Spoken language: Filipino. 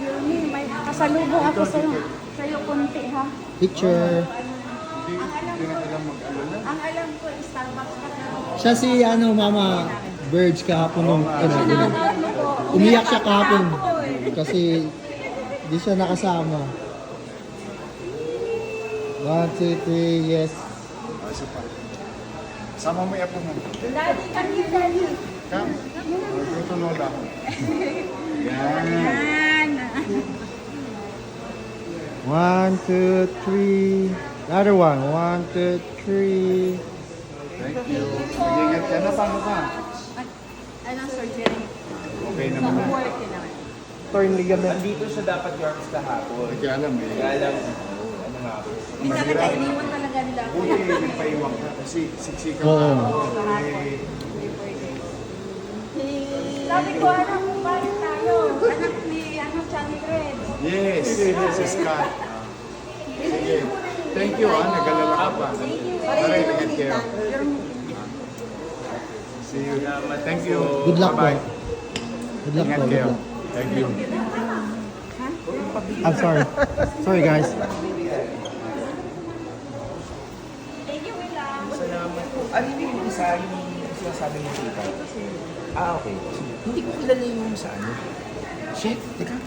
Yumi, may kasalubong ako sa'yo konti ha. Picture. Ang alam ko, Starbucks ka na. Siya si Mama Verge kahapon nung umiyak siya kahapon. Kasi di siya nakasama. 1, 2, 3, yes. Isa pa. Sama mo yung apo mo. Daddy, daddy. Come. Magluto lola. Yan. Yan. 1, 2, 3. Another one. 1, 2, 3. Thank you. Mag-ingat ka na. Paano ka? Anong surgery? Okay naman na. Work yun naman. Torn ligament. Dito siya dapat yards kahapon. Hindi alam eh. Kaya alam, ano nga po. Hindi talaga, iniwan talaga nila ako. Buti nagpaiwak ka kasi siksika Oo. Eh, Sabi ko, anak mo ba tayo? Anak ni, Chubby Red. yes. Si Scott. Sige. Thank you Nag-alala ka pa. Para ingat kayo. See you. Thank you. Good luck po. Bye-bye. Good luck Ingat po. Good kayo. luck. Thank you. I'm sorry. Sorry guys. Thank you, Willa. Salamat po. Ano yung isa yung sinasabi mo tita? Ah, okay. Hindi ko kilala yung sa ano. Chef, teka.